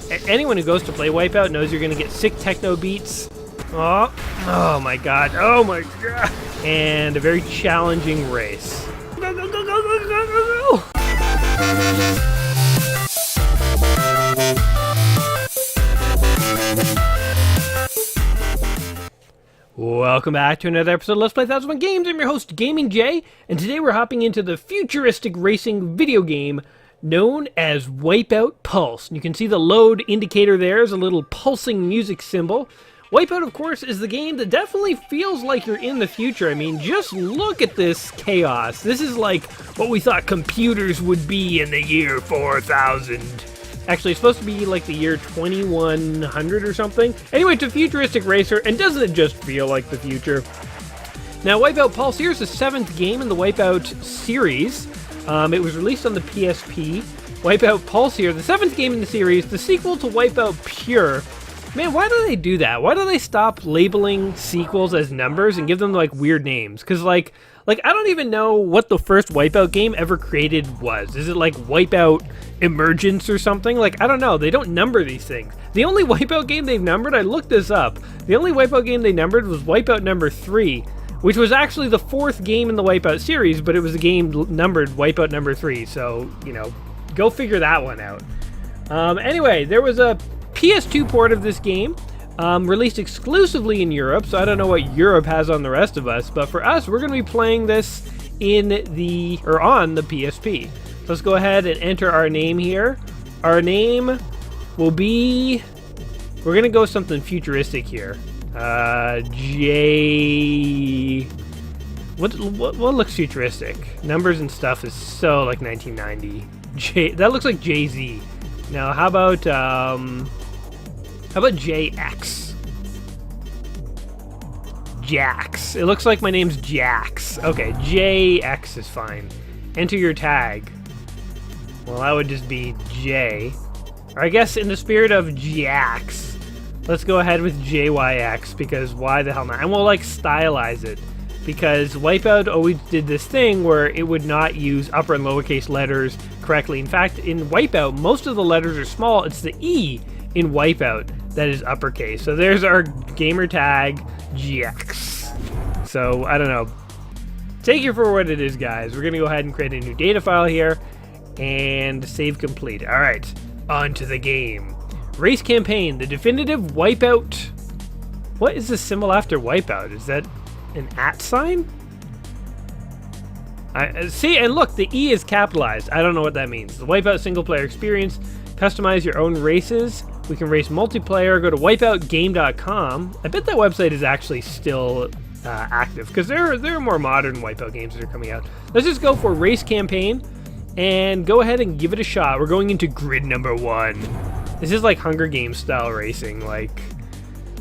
anyone who goes to play Wipeout knows you're going to get sick techno beats. Oh my god. Oh my god. And a very challenging race. Go, go, go, go, go, go, go, go. Welcome back to another episode of Let's Play 1001 Games. I'm your host, Gaming Jay, and today we're hopping into the futuristic racing video game known as Wipeout Pulse. And you can see the load indicator there is a little pulsing music symbol. Wipeout, of course, is the game that definitely feels like you're in the future. I mean, just look at this chaos. This is like what we thought computers would be in the year 4000. Actually, it's supposed to be like the year 2100 or something. Anyway, it's a futuristic racer, and doesn't it just feel like the future? Now, Wipeout Pulse here is the 7th game in the Wipeout series. It was released on the PSP. Wipeout Pulse here, the 7th game in the series, the sequel to Wipeout Pure. Man, why do they do that? Why do they stop labeling sequels as numbers and give them like weird names? Because like I don't even know what the first Wipeout game ever created was. Is it like Wipeout Emergence or something? Like, I don't know. They don't number these things. The only Wipeout game they've numbered, I looked this up. The only Wipeout game they numbered was Wipeout number 3, which was actually the 4th game in the Wipeout series, but it was a game numbered Wipeout number 3. So, you know, go figure that one out. Anyway, there was a PS2 port of this game, released exclusively in Europe, so I don't know what Europe has on the rest of us, but for us, we're going to be playing this on the PSP. So let's go ahead and enter our name here. Our name will be, we're going to go something futuristic here. What looks futuristic? Numbers and stuff is so like 1990. That looks like Jay-Z. Now, how about JX? Jax. It looks like my name's Jax. Okay, JX is fine. Enter your tag. Well, that would just be J. Or I guess in the spirit of Jax, let's go ahead with JYX, because why the hell not? And we'll like stylize it, because Wipeout always did this thing where it would not use upper and lowercase letters correctly. In fact, in Wipeout, most of the letters are small. It's the E in Wipeout that is uppercase. So there's our gamer tag, GX. So, I don't know. Take it for what it is, guys. We're going to go ahead and create a new data file here and save complete. All right, on to the game. Race campaign, the definitive Wipeout. What is the symbol after Wipeout? Is that an @ sign? See, and look, the E is capitalized. I don't know what that means. The Wipeout single player experience. Customize your own races. We can race multiplayer. Go to wipeoutgame.com. I bet that website is actually still active, because there are more modern Wipeout games that are coming out. Let's just go for race campaign and go ahead and give it a shot. We're going into grid number 1. This is like Hunger Games style racing, like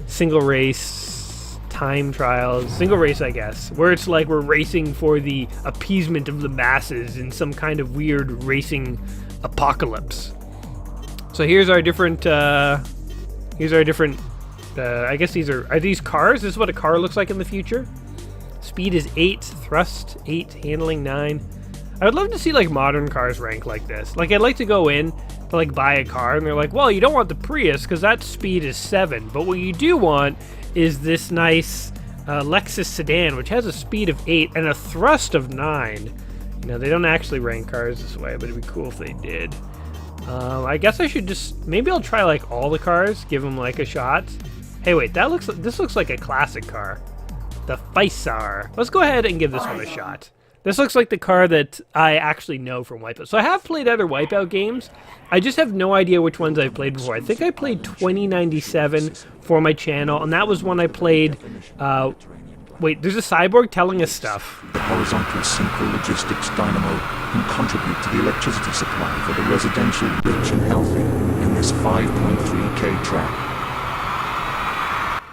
single race, time trials, single race, I guess, where it's like we're racing for the appeasement of the masses in some kind of weird racing apocalypse. So here's our different, I guess are these cars? This is what a car looks like in the future. Speed is 8, thrust 8, handling 9. I would love to see like modern cars rank like this. Like, I'd like to go in to like buy a car and they're like, well, you don't want the Prius because that speed is 7. But what you do want is this nice Lexus sedan, which has a speed of 8 and a thrust of 9. You know, they don't actually rank cars this way, but it'd be cool if they did. I guess I should just, maybe I'll try like all the cars, give them like a shot. Hey, wait, this looks like a classic car. The Faisar. Let's go ahead and give this one a shot. This looks like the car that I actually know from Wipeout. So I have played other Wipeout games. I just have no idea which ones I've played before. I think I played 2097 for my channel, and that was when I played, wait, there's a cyborg telling us stuff. The horizontal synchro logistics dynamo can contribute to the electricity supply for the residential, rich and healthy in this 5.3K track.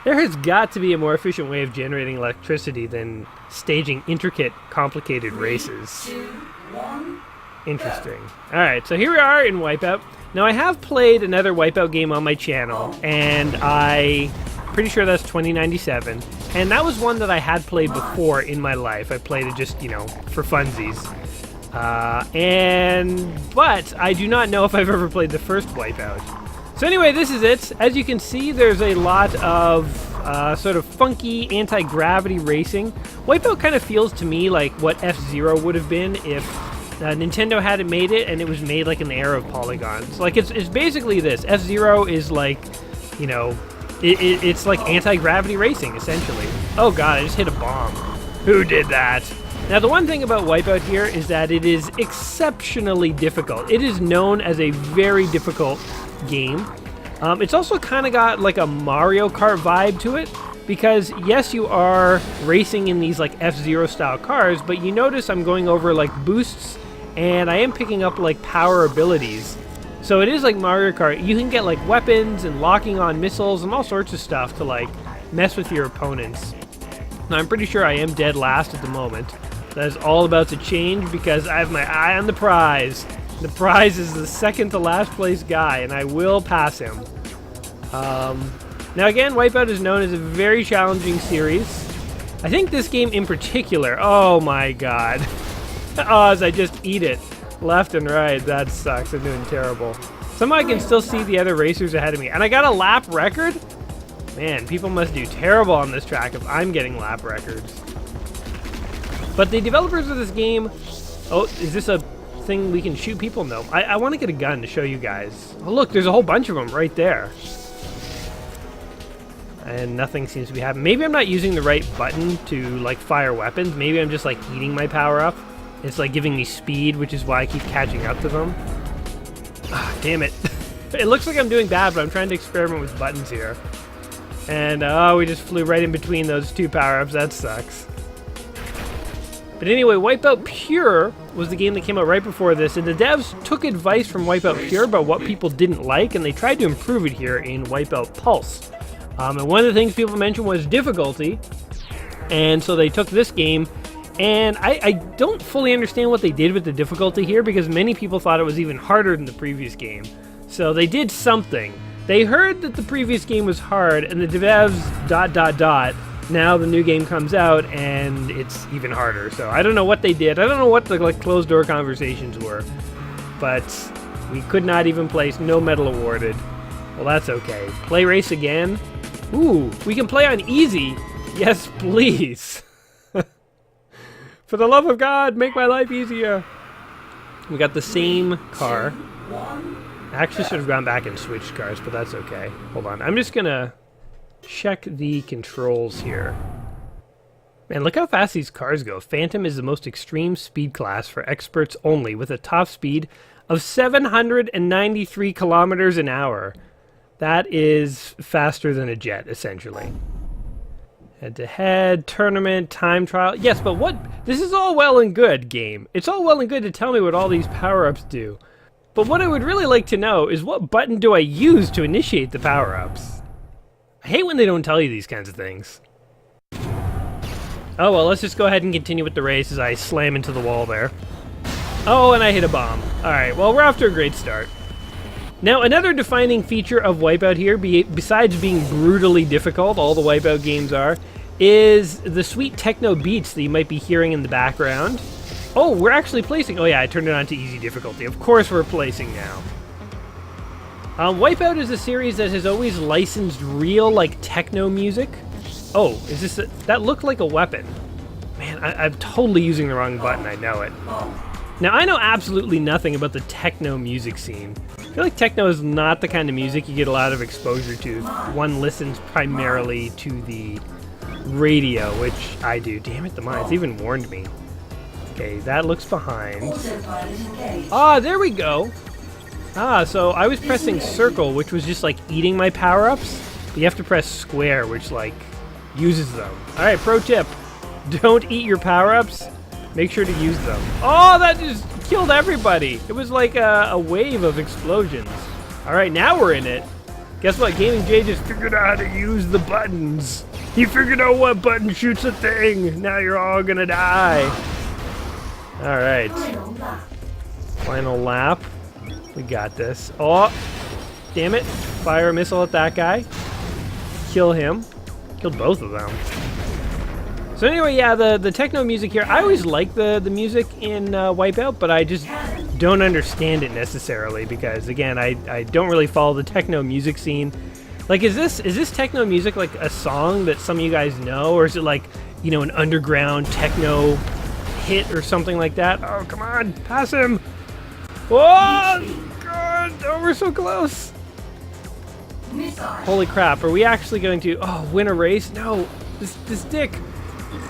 There has got to be a more efficient way of generating electricity than staging intricate, complicated races. Interesting. Alright, so here we are in Wipeout. Now, I have played another Wipeout game on my channel, and I'm pretty sure that's 2097. And that was one that I had played before in my life. I played it just, you know, for funsies. But I do not know if I've ever played the first Wipeout. So anyway, this is it. As you can see, there's a lot of sort of funky anti-gravity racing. Wipeout kind of feels to me like what F-Zero would have been if Nintendo hadn't made it and it was made like in the era of polygons. Like it's basically this. F-Zero is like, you know, it's like anti-gravity racing essentially. Oh god, I just hit a bomb. Who did that? Now the one thing about Wipeout here is that it is exceptionally difficult. It is known as a very difficult game. It's also kind of got like a Mario Kart vibe to it, because yes, you are racing in these like F-Zero style cars, but you notice I'm going over like boosts and I am picking up like power abilities. So it is like Mario Kart. You can get like weapons and locking on missiles and all sorts of stuff to like mess with your opponents. Now I'm pretty sure I am dead last at the moment. That is all about to change because I have my eye on the prize. The prize is the second to last place guy, and I will pass him. Now again, Wipeout is known as a very challenging series. I think this game in particular, oh my god. Oh, as I just eat it left and right, that sucks. I'm doing terrible. Somehow I can still see the other racers ahead of me. And I got a lap record? Man, people must do terrible on this track if I'm getting lap records. But the developers of this game... Oh, is this a thing we can shoot people? No. I want to get a gun to show you guys. Oh, look, there's a whole bunch of them right there. And nothing seems to be happening. Maybe I'm not using the right button to, like, fire weapons. Maybe I'm just, like, eating my power-up. It's, like, giving me speed, which is why I keep catching up to them. Ah, damn it. It looks like I'm doing bad, but I'm trying to experiment with buttons here. And, oh, we just flew right in between those two power-ups. That sucks. But anyway, Wipeout Pure was the game that came out right before this, and the devs took advice from Wipeout Pure about what people didn't like, and they tried to improve it here in Wipeout Pulse. And one of the things people mentioned was difficulty, and so they took this game, and I don't fully understand what they did with the difficulty here, because many people thought it was even harder than the previous game. So they did something. They heard that the previous game was hard, and the devs ... Now the new game comes out, and it's even harder. So I don't know what they did. I don't know what the like closed-door conversations were, but we could not even place. No medal awarded. Well, that's okay. Play race again. Ooh, we can play on easy. Yes, please. For the love of God, make my life easier. We got the same car. I actually should have gone back and switched cars, but that's okay. Hold on. I'm just gonna check the controls here. Man, look how fast these cars go. Phantom is the most extreme speed class for experts only, with a top speed of 793 kilometers an hour. That is faster than a jet, essentially. Head-to-head, tournament, time trial. Yes, but what... This is all well and good, game. It's all well and good to tell me what all these power-ups do. But what I would really like to know is what button do I use to initiate the power-ups? I hate when they don't tell you these kinds of things. Oh, well, let's just go ahead and continue with the race as I slam into the wall there. Oh, and I hit a bomb. Alright, well, we're off to a great start. Now, another defining feature of Wipeout here, besides being brutally difficult, all the Wipeout games are, is the sweet techno beats that you might be hearing in the background. Oh, we're actually placing. Oh yeah, I turned it on to easy difficulty. Of course we're placing now. Wipeout is a series that has always licensed real, like, techno music. Oh, is this that looked like a weapon. Man, I'm totally using the wrong button, I know it. Now, I know absolutely nothing about the techno music scene. I feel like techno is not the kind of music you get a lot of exposure to. One listens primarily to the radio, which I do. Damn it, the mine's even warned me. Okay, that looks behind. Ah, there we go. Ah, so I was pressing circle, which was just like eating my power-ups. But you have to press square, which like uses them. Alright, pro tip. Don't eat your power-ups. Make sure to use them. Oh, that just killed everybody. It was like a wave of explosions. Alright, now we're in it. Guess what? Gaming Jay just figured out how to use the buttons. He figured out what button shoots a thing. Now you're all gonna die. Alright. Final lap. We got this. Oh, damn it. Fire a missile at that guy. Kill him. Killed both of them. So anyway, yeah, the techno music here, I always like the music in Wipeout, but I just don't understand it necessarily because, again, I don't really follow the techno music scene. Like, is this techno music like a song that some of you guys know, or is it like, you know, an underground techno hit or something like that? Oh, come on, pass him! Oh, God! Oh, we're so close! Holy crap, are we actually going to, win a race? No, this dick.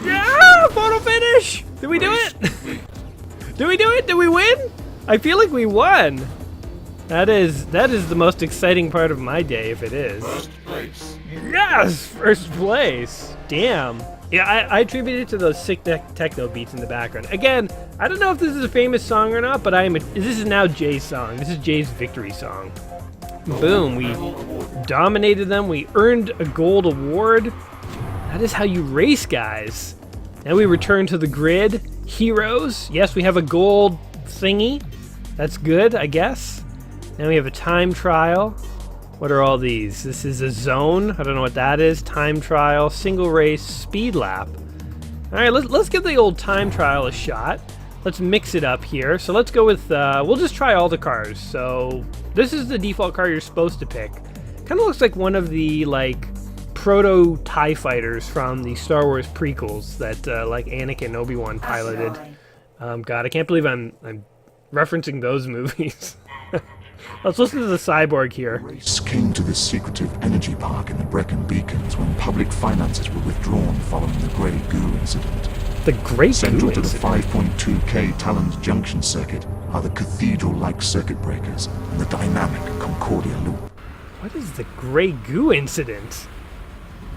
Yeah, photo finish! Did we do it? Did we do it? Did we win? I feel like we won. That is the most exciting part of my day, if it is. First place. Yes, first place. Damn. Yeah, I attribute it to those sick techno beats in the background. Again, I don't know if this is a famous song or not, but this is now Jay's song. This is Jay's victory song. Boom, we dominated them. We earned a gold award. That is how you race, guys. Now we return to the grid. Heroes. Yes, we have a gold thingy. That's good, I guess. Now we have a time trial. What are all these? This is a zone. I don't know what that is. Time trial, single race, speed lap. All right, let's give the old time trial a shot. Let's mix it up here. So let's go with, we'll just try all the cars. So this is the default car you're supposed to pick. Kind of looks like one of the, like, proto TIE fighters from the Star Wars prequels that, like, Anakin and Obi-Wan piloted. God, I can't believe I'm referencing those movies. Let's listen to the cyborg here. The race came to this secretive energy park in the Brecon Beacons when public finances were withdrawn following the Grey Goo incident. The Grey Goo Central to the incident? 5.2K Talon's junction circuit are the cathedral-like circuit breakers and the dynamic Concordia loop. What is the Grey Goo incident?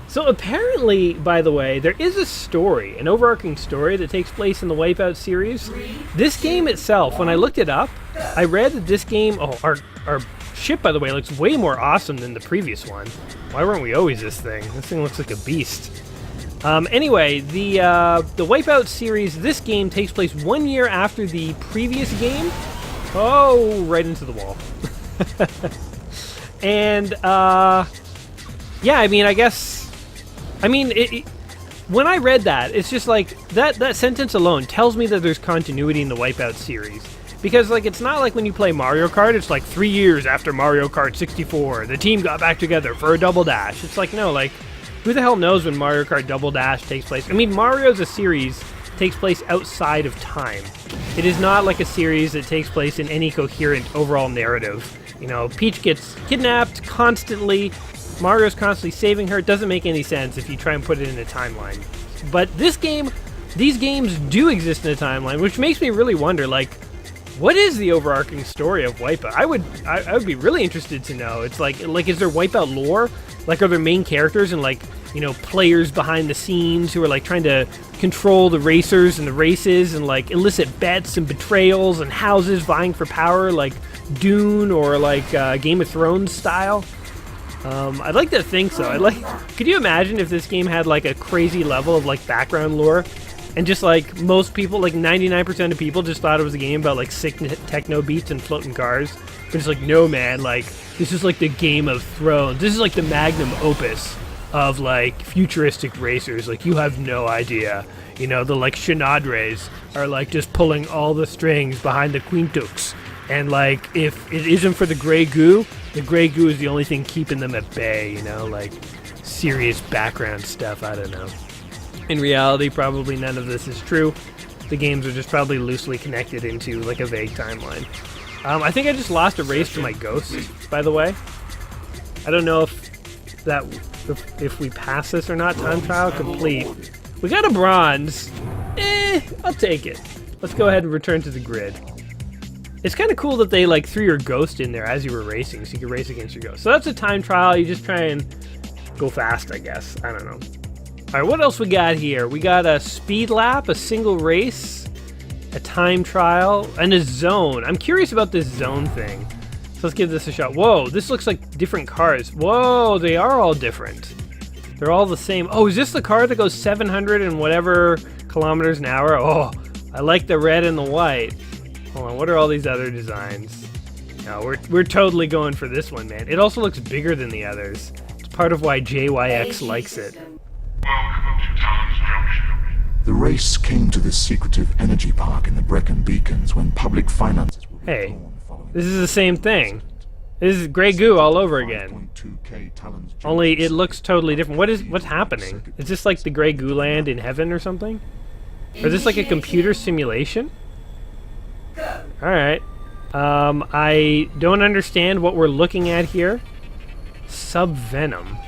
So apparently, by the way, there is a story, an overarching story that takes place in the Wipeout series. This game itself, when I looked it up, I read that this game, our ship, by the way, looks way more awesome than the previous one. Why weren't we always this thing? This thing looks like a beast. Anyway, the Wipeout series, this game takes place 1 year after the previous game. Oh, right into the wall. And, yeah, I mean, when I read that, it's just like, that sentence alone tells me that there's continuity in the Wipeout series. Because, like, it's not like when you play Mario Kart, it's like 3 years after Mario Kart 64, the team got back together for a Double Dash. It's like, no, like, who the hell knows when Mario Kart Double Dash takes place? I mean, Mario's a series takes place outside of time. It is not like a series that takes place in any coherent overall narrative. You know, Peach gets kidnapped constantly, Mario's constantly saving her. It doesn't make any sense if you try and put it in a timeline. But these games do exist in a timeline, which makes me really wonder, like, what is the overarching story of Wipeout? I would be really interested to know. It's like is there Wipeout lore? Like, are there main characters and, like, you know, players behind the scenes who are, like, trying to control the racers and the races and, like, elicit bets and betrayals and houses vying for power, like Dune or, like, Game of Thrones style? I'd like to think so. Could you imagine if this game had, like, a crazy level of, like, background lore? And just, like, most people, like 99% of people just thought it was a game about, like, sick techno beats and floating cars. But it's like, no, man, like, this is like the Game of Thrones. This is like the magnum opus of, like, futuristic racers. Like, you have no idea. You know, the, like, Shinadres are, like, just pulling all the strings behind the Quintux. And, like, if it isn't for the Grey Goo is the only thing keeping them at bay, you know? Like, serious background stuff, I don't know. In reality, probably none of this is true. The games are just probably loosely connected into, like, a vague timeline. I think I just lost a race to my ghost, by the way. I don't know if we pass this or not. Time trial complete. We got a bronze. I'll take it. Let's go ahead and return to the grid. It's kind of cool that they, like, threw your ghost in there as you were racing, so you could race against your ghost. So that's a time trial. You just try and go fast, I guess. I don't know. All right, what else we got here? We got a speed lap, a single race, a time trial, and a zone. I'm curious about this zone thing. So let's give this a shot. Whoa, this looks like different cars. Whoa, they are all different. They're all the same. Oh, is this the car that goes 700 and whatever kilometers an hour? Oh, I like the red and the white. Hold on, what are all these other designs? No, we're totally going for this one, man. It also looks bigger than the others. It's part of why JYX likes it. The race came to this secretive energy park in the Brecon Beacons when public finances were Hey, this is the same thing. This is Grey Goo all over again. Only it looks totally different. What's happening? Is this like the Grey Goo land in heaven or something? Or is this like a computer simulation? Alright. I don't understand what we're looking at here. Subvenom.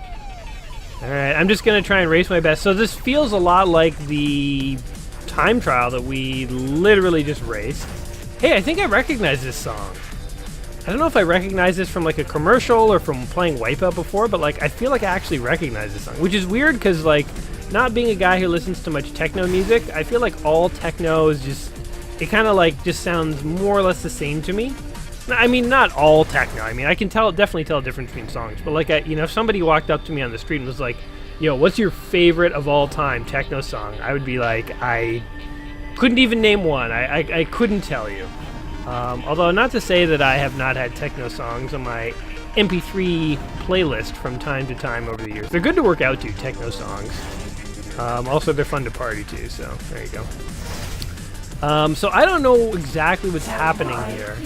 Alright, I'm just gonna try and race my best. So this feels a lot like the time trial that we literally just raced. Hey, I think I recognize this song. I don't know if I recognize this from like a commercial or from playing Wipeout before, but like I feel like I actually recognize this song, which is weird because like not being a guy who listens to much techno music, I feel like all techno is just, it kind of like just sounds more or less the same to me. I mean, not all techno. I mean, I can definitely tell a difference between songs, but like you know, if somebody walked up to me on the street and was like, "Yo, what's your favorite of all time techno song?" I would be like, I couldn't even name one. I couldn't tell you. Although not to say that I have not had techno songs on my MP3 playlist from time to time over the years. They're good to work out to, techno songs. Also, they're fun to party to, so there you go. So I don't know exactly what's happening here.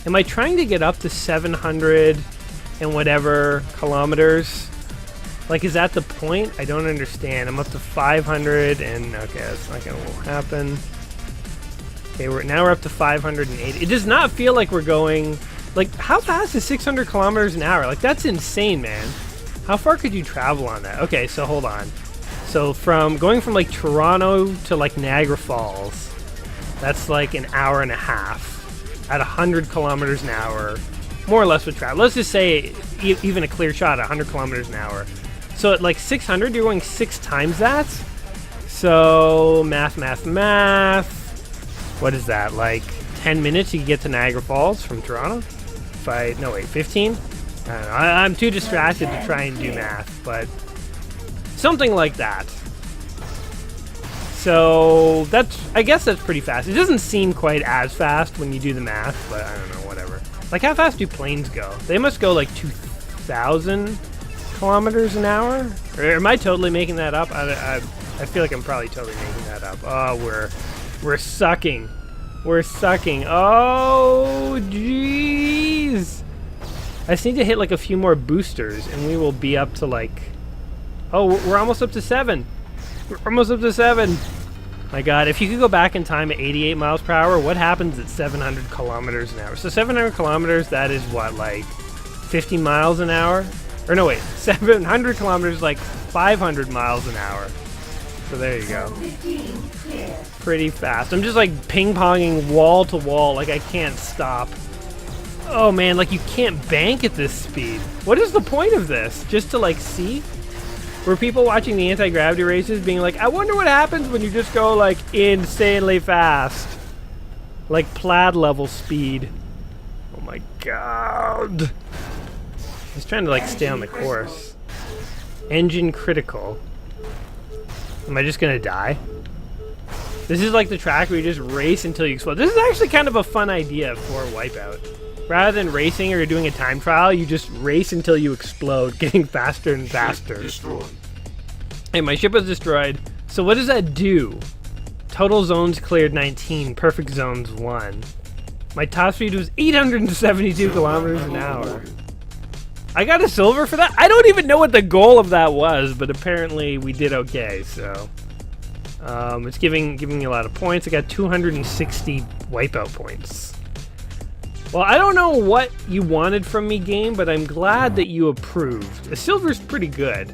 Am I trying to get up to 700 and whatever kilometers? Like, is that the point? I don't understand. I'm up to 500 and, okay, that's not gonna happen. Okay, now we're up to 580. It does not feel like we're going, like, how fast is 600 kilometers an hour? Like, that's insane, man. How far could you travel on that? Okay, so hold on. So going from like Toronto to like Niagara Falls, that's like an hour and a half at 100 kilometers an hour, more or less with travel. Let's just say even a clear shot at 100 kilometers an hour. So at like 600, you're going 6 times that. So math. What is that? Like 10 minutes you can get to Niagara Falls from Toronto? 15? I don't know. I'm too distracted to try and do math, but something like that. So I guess that's pretty fast. It doesn't seem quite as fast when you do the math, but I don't know, whatever. Like, how fast do planes go? They must go like 2,000 kilometers an hour? Or am I totally making that up? I feel like I'm probably totally making that up. Oh, we're sucking. We're sucking. Oh, jeez. I just need to hit like a few more boosters and we will be up to like, oh, we're almost up to 7. We're almost up to 7. My God, if you could go back in time at 88 miles per hour, what happens at 700 kilometers an hour? So 700 kilometers, that is what, like 50 miles an hour? Or no, wait, 700 kilometers, like 500 miles an hour. So there you go. Pretty fast. I'm just like ping-ponging wall to wall, like I can't stop. Oh man, like you can't bank at this speed. What is the point of this? Just to like see? Were people watching the anti-gravity races being like, I wonder what happens when you just go like insanely fast? Like plaid level speed. Oh my God. He's trying to like stay on the course. Engine critical. Am I just gonna die? This is like the track where you just race until you explode. This is actually kind of a fun idea for Wipeout. Rather than racing or doing a time trial, you just race until you explode, getting faster and faster. Destroyed. Hey, my ship was destroyed. So what does that do? Total zones cleared 19, perfect zones 1. My top speed was 872 kilometers an hour. I got a silver for that? I don't even know what the goal of that was, but apparently we did okay, so. It's giving me a lot of points. I got 260 Wipeout points. Well, I don't know what you wanted from me, game, but I'm glad that you approved. The silver's pretty good.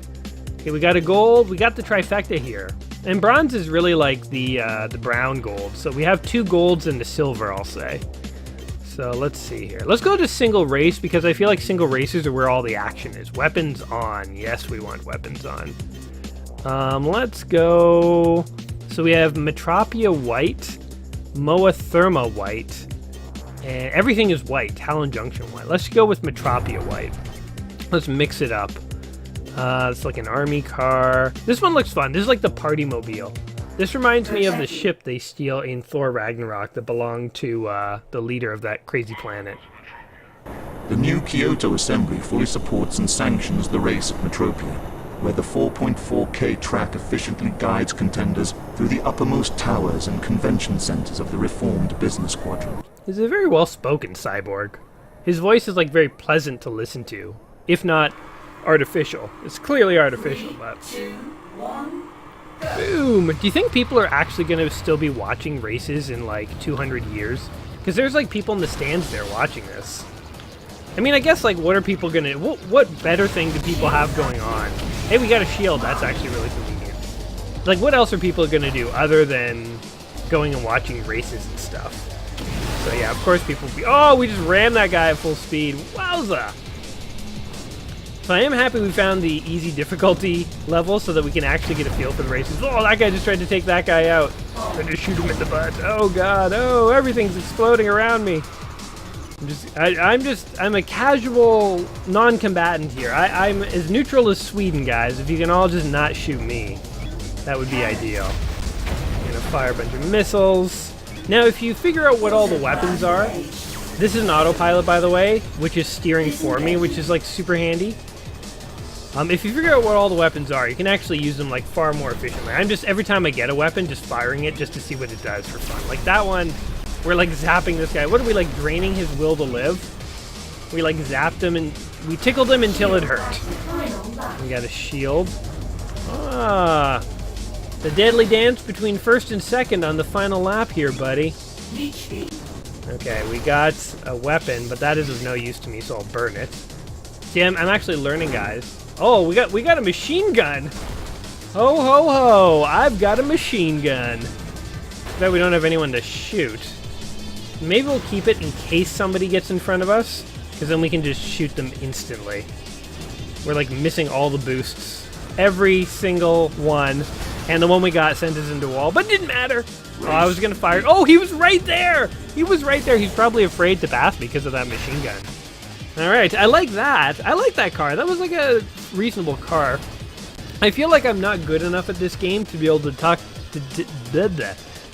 Okay, we got a gold. We got the trifecta here. And bronze is really like the brown gold. So we have 2 golds and a silver, I'll say. So let's see here. Let's go to single race because I feel like single races are where all the action is. Weapons on. Yes, we want weapons on. Let's go. So we have Metropia white, Moa Therma white, and everything is white. Talon Junction white. Let's go with Metropia white. Let's mix it up. It's like an army car. This one looks fun. This is like the party mobile. This reminds me of the ship they steal in Thor Ragnarok that belonged to the leader of that crazy planet. The new Kyoto Assembly fully supports and sanctions the race at Metropia, where the 4.4K track efficiently guides contenders through the uppermost towers and convention centers of the reformed business quadrant. He's a very well-spoken cyborg. His voice is like very pleasant to listen to, if not artificial. It's clearly artificial, but... Boom! Do you think people are actually going to still be watching races in like 200 years? Because there's like people in the stands there watching this. I mean, I guess like what are people going to... What better thing do people have going on? Hey, we got a shield. That's actually really convenient. Like, what else are people going to do other than going and watching races and stuff? So yeah, of course people will be... Oh, we just ran that guy at full speed. Wowza! So I am happy we found the easy difficulty level so that we can actually get a feel for the races. Oh, that guy just tried to take that guy out. Tried to shoot him in the butt. Oh god, oh, everything's exploding around me. I'm a casual non-combatant here. I'm as neutral as Sweden, guys. If you can all just not shoot me, that would be ideal. I'm gonna fire a bunch of missiles. Now, if you figure out what all the weapons are, this is an autopilot, by the way, which is steering for me, which is like super handy. If you figure out what all the weapons are, you can actually use them like far more efficiently. I'm just, every time I get a weapon, just firing it just to see what it does for fun. Like that one, we're like zapping this guy. What are we, like draining his will to live? We like zapped him and we tickled him until it hurt. We got a shield. Ah, the deadly dance between first and second on the final lap here, buddy. Okay, we got a weapon, but that is of no use to me, so I'll burn it. See, I'm actually learning, guys. Oh, we got a machine gun. Ho, ho, ho. I've got a machine gun. Bet we don't have anyone to shoot. Maybe we'll keep it in case somebody gets in front of us, because then we can just shoot them instantly. We're like missing all the boosts. Every single one. And the one we got sent us into a wall, but it didn't matter. Oh, I was going to fire. Oh, he was right there. He was right there. He's probably afraid to pass me because of that machine gun. All right, I like that. I like that car. That was like a reasonable car. I feel like I'm not good enough at this game to be able to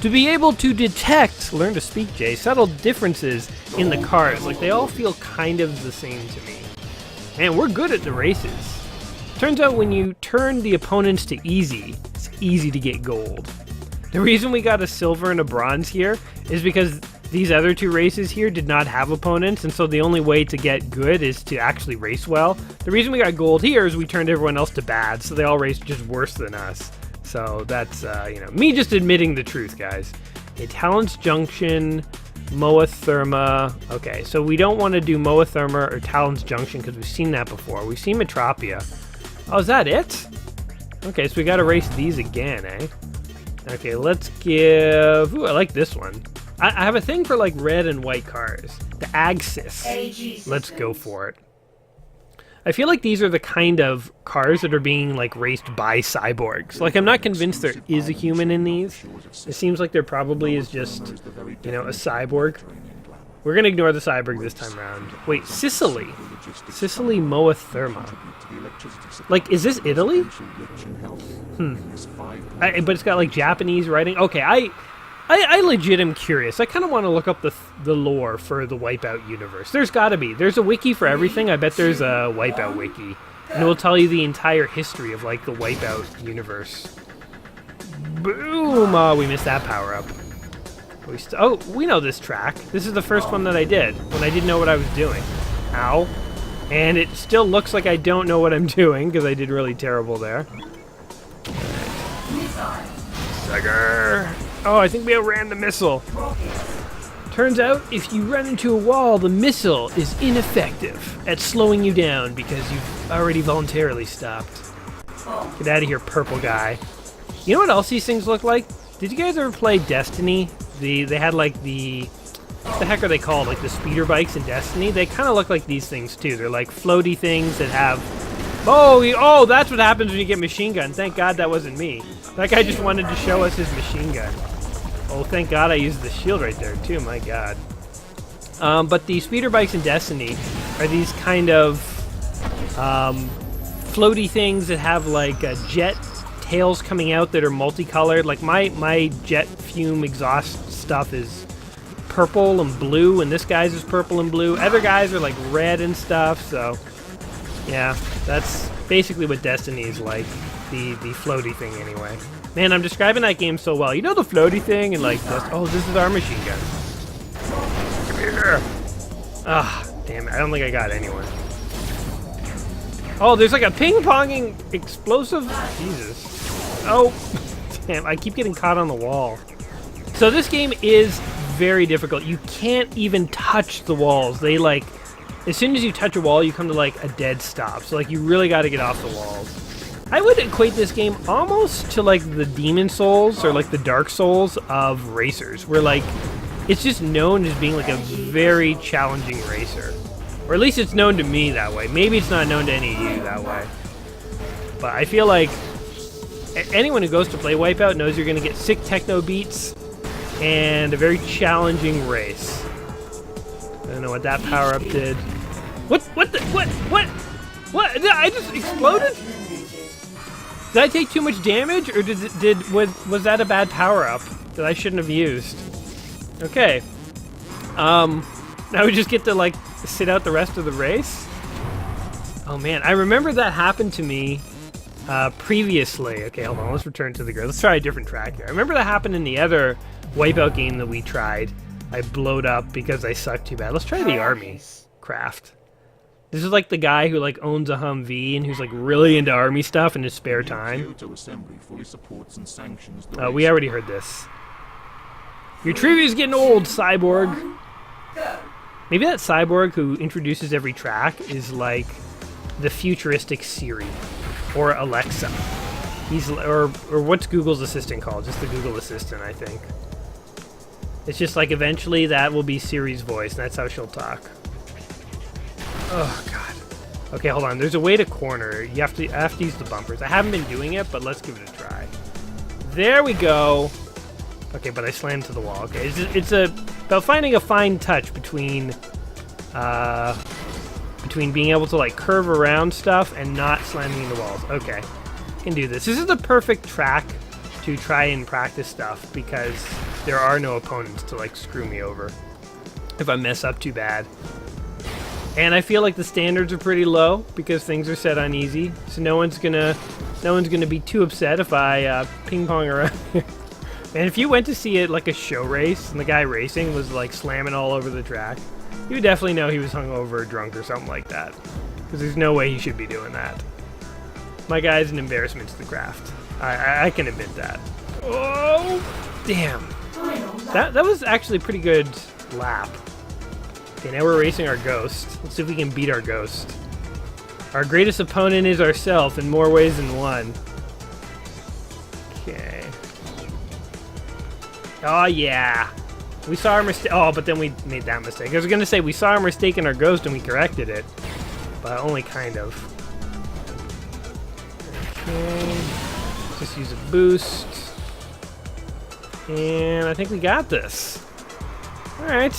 be able to detect, learn to speak, Jay, subtle differences in the cars. Like they all feel kind of the same to me. And we're good at the races. Turns out when you turn the opponents to easy, it's easy to get gold. The reason we got a silver and a bronze here is because these other two races here did not have opponents, and so the only way to get good is to actually race well. The reason we got gold here is we turned everyone else to bad, so they all raced just worse than us. So that's, you know, me just admitting the truth, guys. Okay, Talon's Junction, Moa Therma. Okay, so we don't want to do Moa Therma or Talon's Junction because we've seen that before. We've seen Metropia. Oh, is that it? Okay, so we got to race these again, eh? Okay, let's give... Ooh, I like this one. I have a thing for, like, red and white cars. The Axis. Let's go for it. I feel like these are the kind of cars that are being, like, raced by cyborgs. Like, I'm not convinced there is a human in these. It seems like there probably is just, you know, a cyborg. We're gonna ignore the cyborg this time around. Wait, Sicily. Sicily Moa Therma. Like, is this Italy? But it's got, like, Japanese writing. Okay, I legit am curious. I kind of want to look up the lore for the Wipeout universe. There's got to be. There's a wiki for everything. I bet there's a Wipeout wiki. And it will tell you the entire history of, like, the Wipeout universe. Boom! Oh, we missed that power-up. Oh, we know this track. This is the first one that I did, when I didn't know what I was doing. Ow. And it still looks like I don't know what I'm doing, because I did really terrible there. Sucker! Oh, I think we outran the missile. Turns out, if you run into a wall, the missile is ineffective at slowing you down because you've already voluntarily stopped. Get out of here, purple guy. You know what else these things look like? Did you guys ever play Destiny? They had like what the heck are they called? Like the speeder bikes in Destiny? They kind of look like these things too. They're like floaty things that have... Oh, that's what happens when you get machine gun. Thank God that wasn't me. That guy just wanted to show us his machine gun. Oh, thank God I used the shield right there, too. My God. But the speeder bikes in Destiny are these kind of floaty things that have, like, jet tails coming out that are multicolored. Like, my jet fume exhaust stuff is purple and blue, and this guy's is purple and blue. Other guys are, like, red and stuff, so... Yeah, that's basically what Destiny is like. The floaty thing, anyway. Man, I'm describing that game so well. You know the floaty thing? And like, oh, this is our machine gun. Ah, damn it. I don't think I got anyone. Oh, there's like a ping-ponging explosive. Jesus. Oh, damn. I keep getting caught on the wall. So this game is very difficult. You can't even touch the walls. They like, as soon as you touch a wall, you come to like a dead stop. So like you really got to get off the walls. I would equate this game almost to like the Demon Souls or like the Dark Souls of racers, where like it's just known as being like a very challenging racer. Or at least it's known to me that way. Maybe it's not known to any of you that way. But I feel like anyone who goes to play Wipeout knows you're going to get sick techno beats and a very challenging race. I don't know what that power-up did. What? I just exploded? Did I take too much damage, or was that a bad power-up that I shouldn't have used? Okay. Now we just get to like sit out the rest of the race. Oh man, I remember that happened to me previously. Okay, hold on, let's return to the grid. Let's try a different track here. I remember that happened in the other Wipeout game that we tried. I blowed up because I sucked too bad. Let's try the army craft. This is like the guy who like owns a Humvee and who's like really into army stuff in his spare time. We already heard this. Your trivia's getting old, Cyborg. Maybe that Cyborg who introduces every track is like the futuristic Siri or Alexa. He's or what's Google's assistant called? Just the Google Assistant, I think. It's just like eventually that will be Siri's voice, and that's how she'll talk. Oh god. Okay, hold on. There's a way to corner. I have to use the bumpers. I haven't been doing it, but let's give it a try. There we go. Okay, but I slammed to the wall. Okay, it's about finding a fine touch between being able to like curve around stuff and not slamming into walls. Okay, can do this. This is the perfect track to try and practice stuff because there are no opponents to like screw me over if I mess up too bad. And I feel like the standards are pretty low because things are set on easy, so no one's gonna be too upset if I ping pong around here. And if you went to see it like a show race and the guy racing was like slamming all over the track, you would definitely know he was hungover or drunk or something like that. Because there's no way he should be doing that. My guy's an embarrassment to the craft. I can admit that. Oh, damn. That was actually a pretty good lap. Okay, now we're racing our ghost. Let's see if we can beat our ghost. Our greatest opponent is ourselves in more ways than one. Okay. Oh, yeah. We saw our mistake. Oh, but then we made that mistake. I was going to say we saw our mistake in our ghost and we corrected it. But only kind of. Okay. Just use a boost. And I think we got this. Alright.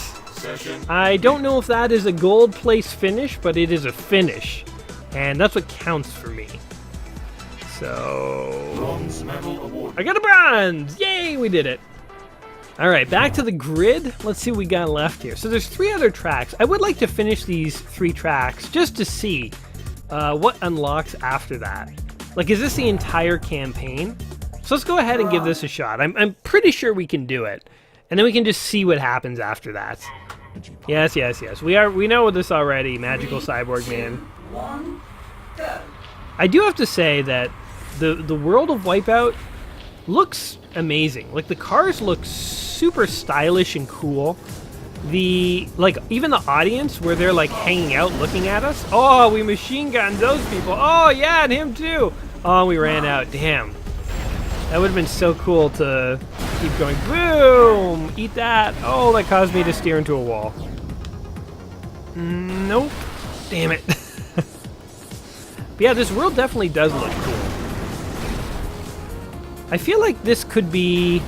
I don't know if that is a gold place finish, but it is a finish. And that's what counts for me. So... I got a bronze! Yay, we did it. Alright, back to the grid. Let's see what we got left here. So there's 3 other tracks. I would like to finish these 3 tracks just to see what unlocks after that. Like, is this the entire campaign? So let's go ahead and give this a shot. I'm pretty sure we can do it. And then we can just see what happens after that. Yes, yes, yes. We know this already, Magical Cyborg Man. I do have to say that the world of Wipeout looks amazing. Like, the cars look super stylish and cool. Even the audience where they're like hanging out looking at us. Oh, we machine gunned those people. Oh yeah, and him too. Oh, we ran out. Damn. That would have been so cool to keep going. Boom! Eat that. Oh, that caused me to steer into a wall. Nope. Damn it. But yeah, this world definitely does look cool. I feel like this could be,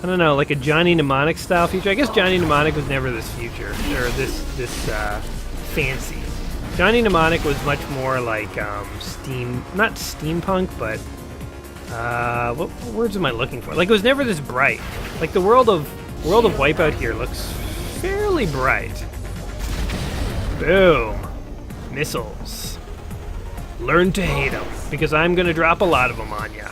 I don't know, like a Johnny Mnemonic style feature. I guess Johnny Mnemonic was never this future, or this fancy. Johnny Mnemonic was much more like not steampunk, but what words am I looking for? Like, it was never this bright. Like, the world of Wipeout here looks fairly bright. Boom. Missiles. Learn to hate them, because I'm gonna drop a lot of them on ya.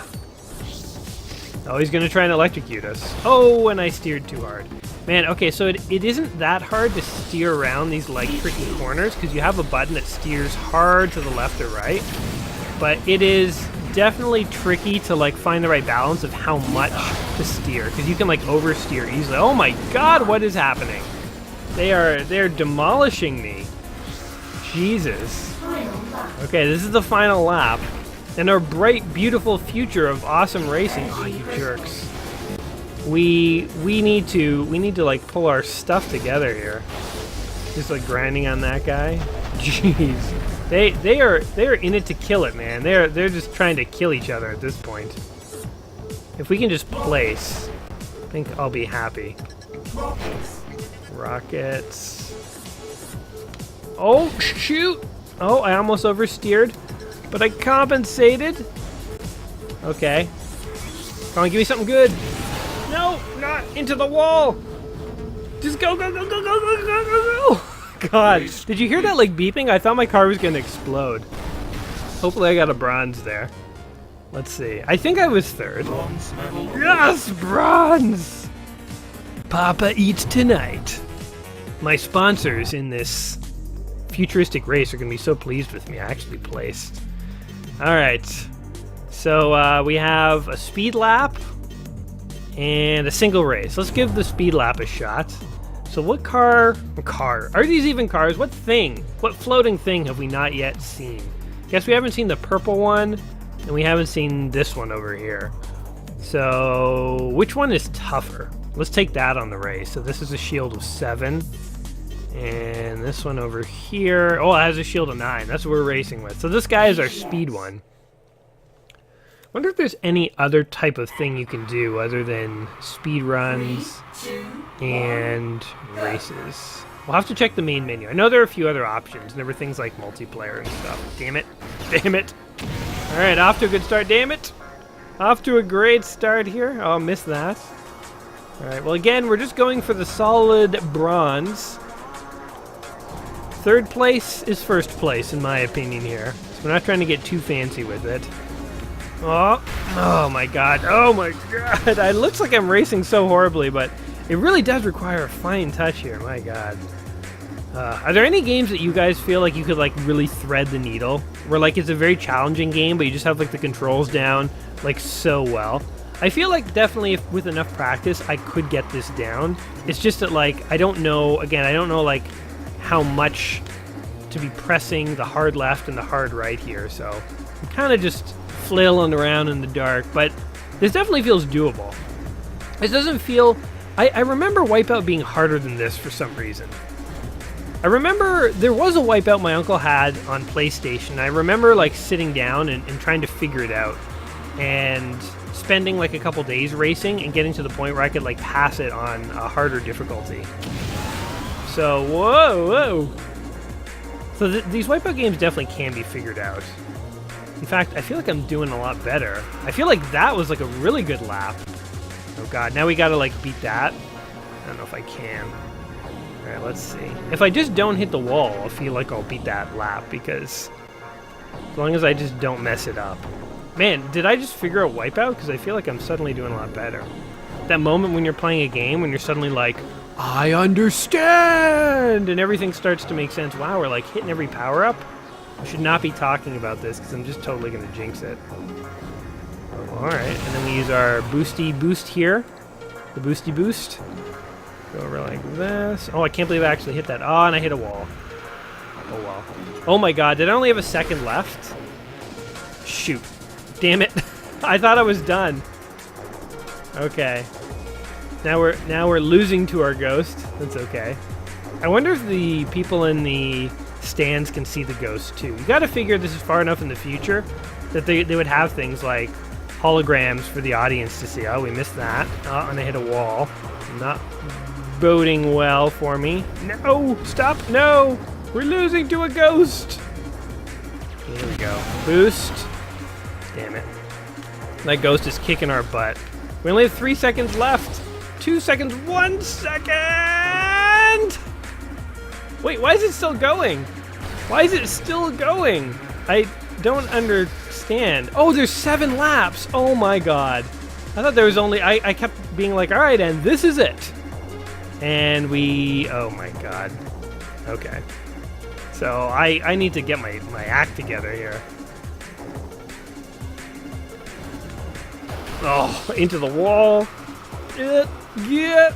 Oh, he's gonna try and electrocute us. Oh, and I steered too hard. Man, okay, so it isn't that hard to steer around these, like, tricky corners, because you have a button that steers hard to the left or right. But it is definitely tricky to, like, find the right balance of how much to steer, because you can, like, oversteer easily. Oh my god, what is happening? They're demolishing me. Jesus. Okay, this is the final lap. And our bright, beautiful future of awesome racing. Oh, you jerks. We need to like pull our stuff together here. Just like grinding on that guy. Jeez. They are in it to kill it, man. They're just trying to kill each other at this point. If we can just place, I think I'll be happy. Rockets. Oh shoot! Oh, I almost oversteered, but I compensated. Okay. Come on, give me something good. No, not into the wall. Just go, go, go, go, go, go, go, go, go. God, did you hear that like beeping? I thought my car was gonna explode. Hopefully I got a bronze there. Let's see. I think I was third. Yes, bronze! Papa eats tonight. My sponsors in this futuristic race are gonna be so pleased with me. I actually placed. All right. So we have a speed lap and a single race. Let's give the speed lap a shot. So what car, are these even cars? What floating thing have we not yet seen? Guess we haven't seen the purple one, and we haven't seen this one over here. So which one is tougher? Let's take that on the race. So this is a shield of 7. And this one over here, oh, it has a shield of 9. That's what we're racing with. So this guy is our speed one. Wonder if there's any other type of thing you can do other than speed runs and races. We'll have to check the main menu. I know there are a few other options, and there were things like multiplayer and stuff. Damn it. Damn it. All right, off to a good start. Damn it. Off to a great start here. Oh, missed that. All right, well, again, we're just going for the solid bronze. Third place is first place, in my opinion here. So we're not trying to get too fancy with it. Oh my god. Oh my god. It looks like I'm racing so horribly, but it really does require a fine touch here. My god. Are there any games that you guys feel like you could like really thread the needle? Where like it's a very challenging game, but you just have like the controls down like so well? I feel like definitely if with enough practice, I could get this down. It's just that like, I don't know like how much to be pressing the hard left and the hard right here. So I'm kind of just flailing around in the dark, but this definitely feels doable. This doesn't feel... I remember Wipeout being harder than this for some reason. I remember there was a Wipeout my uncle had on PlayStation. I remember like sitting down and trying to figure it out and spending like a couple days racing and getting to the point where I could like pass it on a harder difficulty. So, whoa. So these Wipeout games definitely can be figured out. In fact, I feel like I'm doing a lot better. I feel like that was like a really good lap. Oh god, now we gotta like beat that. I don't know if I can. Alright, let's see. If I just don't hit the wall, I feel like I'll beat that lap because as long as I just don't mess it up. Man, did I just figure out Wipeout? Because I feel like I'm suddenly doing a lot better. That moment when you're playing a game, when you're suddenly like, I understand! And everything starts to make sense. Wow, we're like hitting every power-up? I should not be talking about this because I'm just totally going to jinx it. Oh, alright, and then we use our boosty boost here. The boosty boost. Go over like this. Oh, I can't believe I actually hit that. Oh, and I hit a wall. Oh, well. Oh my god, did I only have a second left? Shoot. Damn it. I thought I was done. Okay. Now we're losing to our ghost. That's okay. I wonder if the people in the stands can see the ghost too. You gotta figure this is far enough in the future that they would have things like holograms for the audience to see. Oh, we missed that. Oh, and I hit a wall. Not boding well for me. No! Stop! No! We're losing to a ghost! Here we go. Boost. Damn it. That ghost is kicking our butt. We only have 3 seconds left. 2 seconds. 1 second! Wait, why is it still going? Why is it still going? I don't understand. Oh, there's 7 laps. Oh my god. I thought there was only... I kept being like, alright, and this is it. And we... Oh my god. Okay. So I need to get my act together here. Oh, into the wall. Yeah.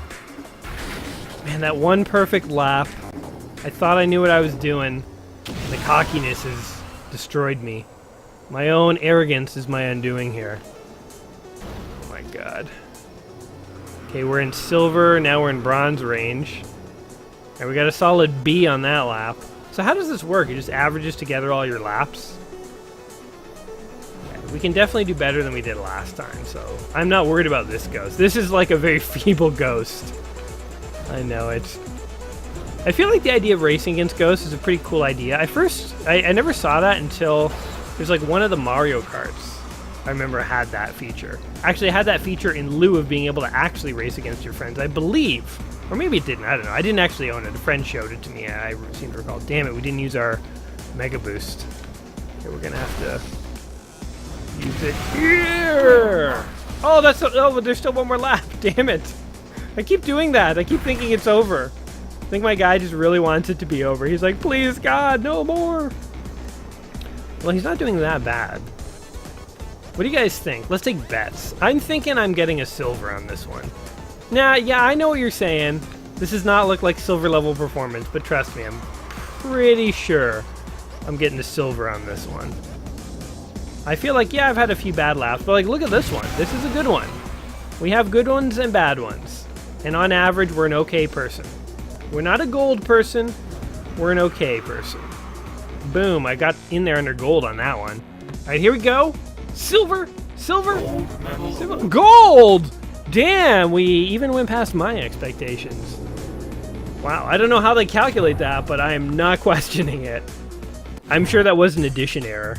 Man, that one perfect lap. I thought I knew what I was doing. The cockiness has destroyed me. My own arrogance is my undoing here. Oh my god. Okay, we're in silver, now we're in bronze range. And we got a solid B on that lap. So how does this work? It just averages together all your laps? Yeah, we can definitely do better than we did last time, so I'm not worried about this ghost. This is like a very feeble ghost. I know, it's... I feel like the idea of racing against ghosts is a pretty cool idea. I never saw that until there's like one of the Mario Karts. I remember had that feature. Actually, it had that feature in lieu of being able to actually race against your friends, I believe. Or maybe it didn't, I don't know. I didn't actually own it. A friend showed it to me, and I seem to recall. Damn it, we didn't use our Mega Boost. Okay, we're gonna have to use it here! Oh, that's so, oh, but there's still one more lap, damn it. I keep doing that, I keep thinking it's over. I think my guy just really wants it to be over. He's like, please, God, no more. Well, he's not doing that bad. What do you guys think? Let's take bets. I'm thinking I'm getting a silver on this one. Nah, yeah, I know what you're saying. This does not look like silver level performance, but trust me, I'm pretty sure I'm getting a silver on this one. I feel like, yeah, I've had a few bad laps, but like, look at this one. This is a good one. We have good ones and bad ones. And on average, we're an okay person. We're not a gold person, we're an okay person. Boom, I got in there under gold on that one. All right, here we go. Silver, silver, silver, gold! Damn, we even went past my expectations. Wow, I don't know how they calculate that, but I am not questioning it. I'm sure that was an addition error.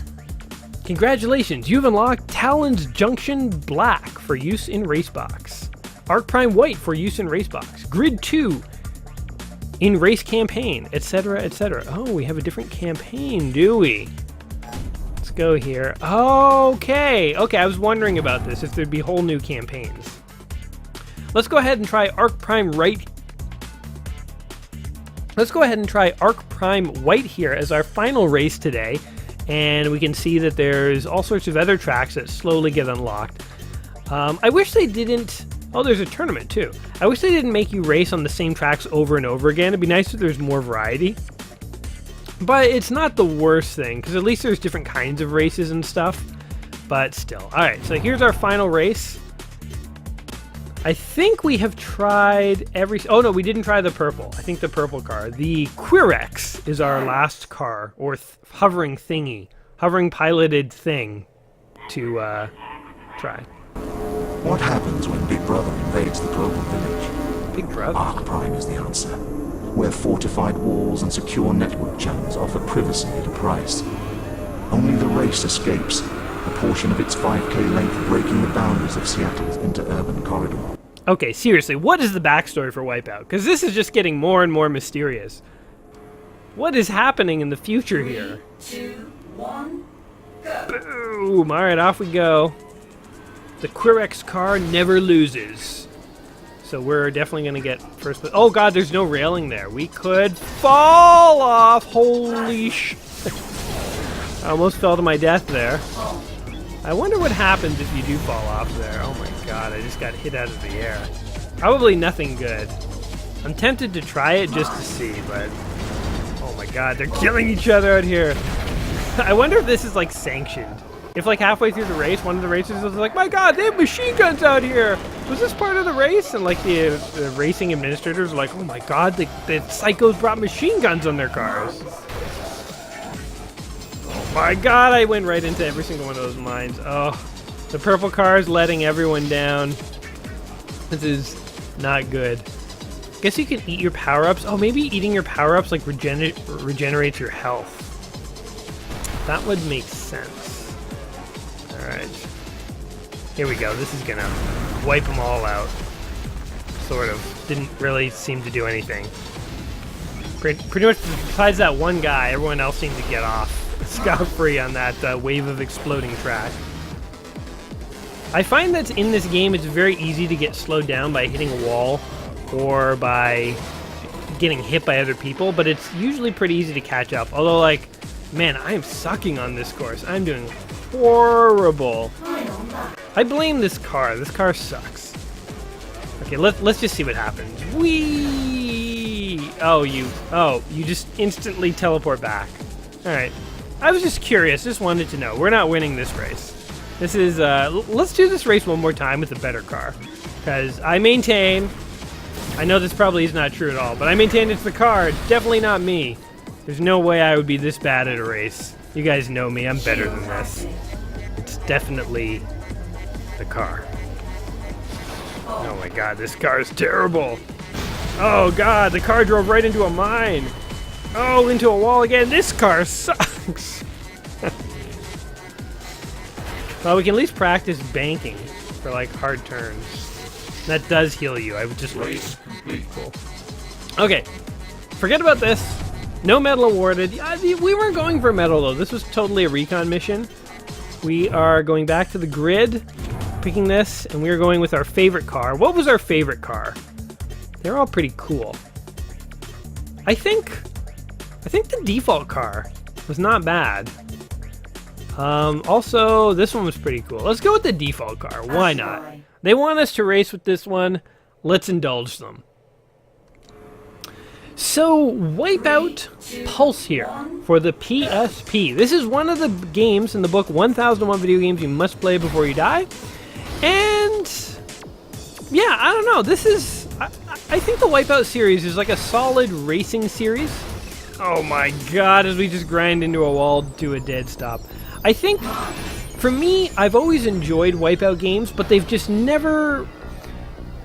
Congratulations, you've unlocked Talon's Junction Black for use in Racebox. Arc Prime White for use in Racebox. Grid 2 in Race Campaign, etc., etc. Oh, we have a different campaign, do we? Let's go here. Okay, I was wondering about this, if there'd be whole new campaigns. Let's go ahead and try Arc Prime Right. Let's go ahead and try Arc Prime White here as our final race today. And we can see that there's all sorts of other tracks that slowly get unlocked. I wish they didn't... Oh, there's a tournament too. I wish they didn't make you race on the same tracks over and over again. It'd be nice if there's more variety. But it's not the worst thing, because at least there's different kinds of races and stuff. But still. Alright, so here's our final race. I think we have tried every... Oh no, we didn't try the purple. I think the purple car. The Quirex is our last car, or hovering thingy. Hovering piloted thing to try. What happens when Big Brother invades the global village? Big Brother? Arc Prime is the answer. Where fortified walls and secure network channels offer privacy at a price. Only the race escapes, a portion of its 5K length breaking the boundaries of Seattle's interurban corridor. Okay, seriously, what is the backstory for Wipeout? Because this is just getting more and more mysterious. What is happening in the future here? 3, 2, 1, go! Boom! Alright, off we go. The Quirex car never loses. So we're definitely going to get first... Oh god, there's no railing there. We could fall off! Holy sh... I almost fell to my death there. I wonder what happens if you do fall off there. Oh my god, I just got hit out of the air. Probably nothing good. I'm tempted to try it just to see, but... Oh my god, they're killing each other out here. I wonder if this is like sanctioned. If like halfway through the race, one of the racers was like, my god, they have machine guns out here! Was this part of the race? And like the racing administrators were like, oh my god, the psychos brought machine guns on their cars. Oh my god, I went right into every single one of those mines. Oh, the purple car is letting everyone down. This is not good. Guess you can eat your power-ups. Oh, maybe eating your power-ups like regenerates your health. That would make sense. Alright. Here we go. This is gonna wipe them all out. Sort of. Didn't really seem to do anything. Pretty much besides that one guy, everyone else seemed to get off scot-free on that wave of exploding track. I find that in this game it's very easy to get slowed down by hitting a wall or by getting hit by other people, but it's usually pretty easy to catch up. Although, like, man, I am sucking on this course. I'm doing horrible. I blame this car. This car sucks. Okay, let's just see what happens. Whee! Oh, you just instantly teleport back. All right. I was just curious. Just wanted to know. We're not winning this race. This is, let's do this race one more time with a better car. Because I maintain, I know this probably is not true at all, but I maintain it's the car. It's definitely not me. There's no way I would be this bad at a race. You guys know me. I'm better than this. It's definitely the car. Oh my god, this car is terrible. Oh god, the car drove right into a mine. Oh, into a wall again. This car sucks. Well, we can at least practice banking for like hard turns. That does heal you. I would just look cool. Okay, forget about this. No medal awarded. We weren't going for a medal though. This was totally a recon mission. We are going back to the grid, picking this, and we are going with our favorite car. What was our favorite car? They're all pretty cool. I think the default car was not bad. Also, this one was pretty cool. Let's go with the default car. Why not? They want us to race with this one. Let's indulge them. So, Wipeout Pulse here for the PSP. This is one of the games in the book 1001 Video Games You Must Play Before You Die. And, yeah, I don't know. This is... I think the Wipeout series is like a solid racing series. Oh my god, as we just grind into a wall to a dead stop. I think, for me, I've always enjoyed Wipeout games, but they've just never...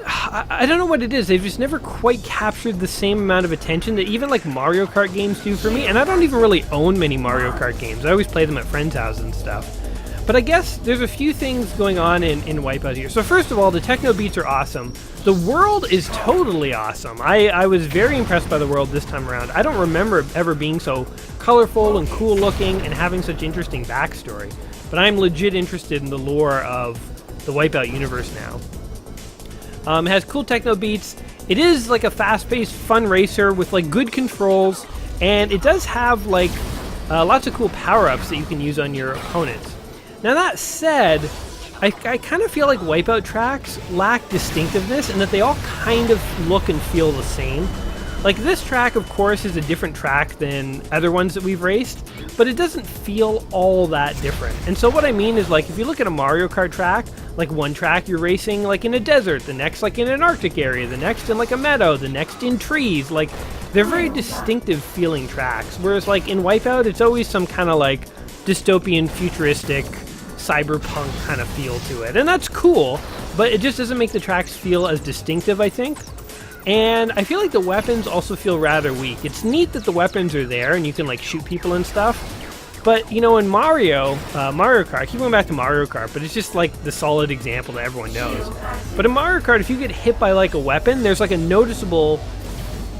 I don't know what it is. They've just never quite captured the same amount of attention that even like Mario Kart games do for me. And I don't even really own many Mario Kart games. I always play them at friends' houses and stuff. But I guess there's a few things going on in Wipeout here. So first of all, the techno beats are awesome. The world is totally awesome. I was very impressed by the world this time around. I don't remember ever being so colorful and cool looking and having such interesting backstory. But I'm legit interested in the lore of the Wipeout universe now. It has cool techno beats. It is like a fast-paced, fun racer with like good controls, and it does have like lots of cool power-ups that you can use on your opponents. Now that said, I kind of feel like Wipeout tracks lack distinctiveness and that they all kind of look and feel the same. Like this track, of course, is a different track than other ones that we've raced, but it doesn't feel all that different. And so what I mean is, like, if you look at a Mario Kart track, like one track you're racing like in a desert, the next like in an Arctic area, the next in like a meadow, the next in trees. Like, they're very distinctive feeling tracks. Whereas like in Wipeout, it's always some kind of like dystopian, futuristic, cyberpunk kind of feel to it. And that's cool, but it just doesn't make the tracks feel as distinctive, I think. And I feel like the weapons also feel rather weak. It's neat that the weapons are there and you can like shoot people and stuff. But, you know, in Mario Kart, I keep going back to Mario Kart, but it's just like the solid example that everyone knows. But in Mario Kart, if you get hit by like a weapon, there's like a noticeable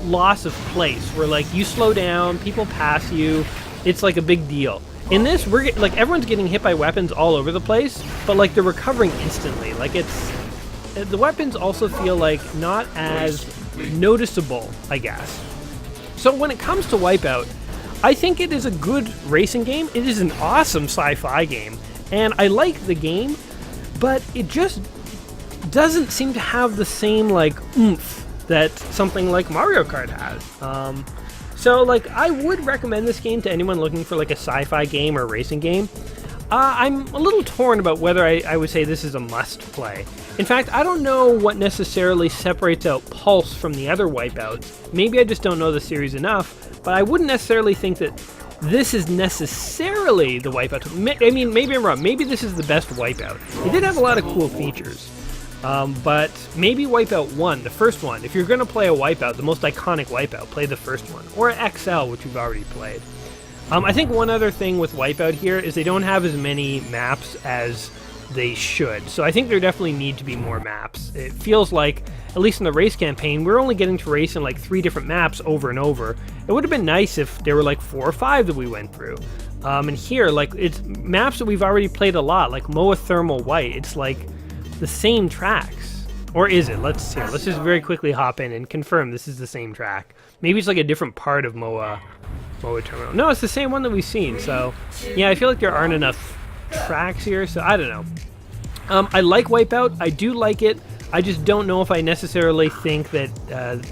loss of place where like you slow down, people pass you, it's like a big deal. In this, like everyone's getting hit by weapons all over the place, but like they're recovering instantly. Like the weapons also feel like not as noticeable, I guess. So when it comes to Wipeout, I think it is a good racing game. It is an awesome sci-fi game, and I like the game, but it just doesn't seem to have the same like oomph that something like Mario Kart has. So like I would recommend this game to anyone looking for like a sci-fi game or racing game. I'm a little torn about whether I would say this is a must play. In fact, I don't know what necessarily separates out Pulse from the other Wipeouts. Maybe I just don't know the series enough, but I wouldn't necessarily think that this is necessarily the Wipeout. I mean, maybe I'm wrong. Maybe this is the best Wipeout. It did have a lot of cool features. But maybe Wipeout 1, the first one. If you're going to play a Wipeout, the most iconic Wipeout, play the first one. Or XL, which we've already played. I think one other thing with Wipeout here is they don't have as many maps as they should. So I think there definitely need to be more maps. It feels like, at least in the race campaign, we're only getting to race in like 3 different maps over and over. It would have been nice if there were like 4 or 5 that we went through. And here, like, it's maps that we've already played a lot, like Moa Thermal White. It's like the same tracks. Or is it? Let's see. Let's just very quickly hop in and confirm this is the same track. Maybe it's like a different part of MOA Terminal. No, it's the same one that we've seen. So, yeah, I feel like there aren't enough tracks here, so I don't know. I like Wipeout. I do like it. I just don't know if I necessarily think that that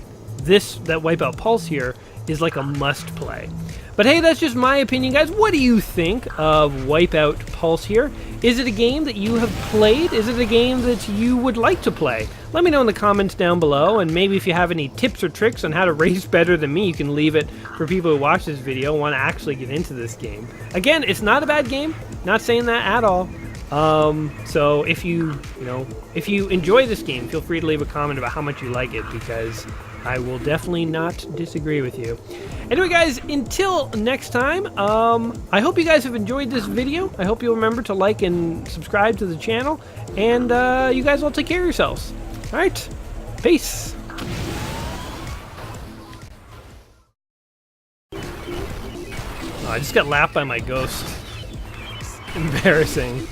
Wipeout Pulse here is like a must-play. But hey, that's just my opinion, guys. What do you think of Wipeout Pulse here? Is it a game that you have played? Is it a game that you would like to play? Let me know in the comments down below, and maybe if you have any tips or tricks on how to race better than me, you can leave it for people who watch this video and want to actually get into this game. Again, it's not a bad game. Not saying that at all. So if you enjoy this game, feel free to leave a comment about how much you like it, because I will definitely not disagree with you. Anyway, guys, until next time, I hope you guys have enjoyed this video. I hope you'll remember to like and subscribe to the channel, and you guys all take care of yourselves. All right, peace. Oh, I just got lapped by my ghost. Embarrassing.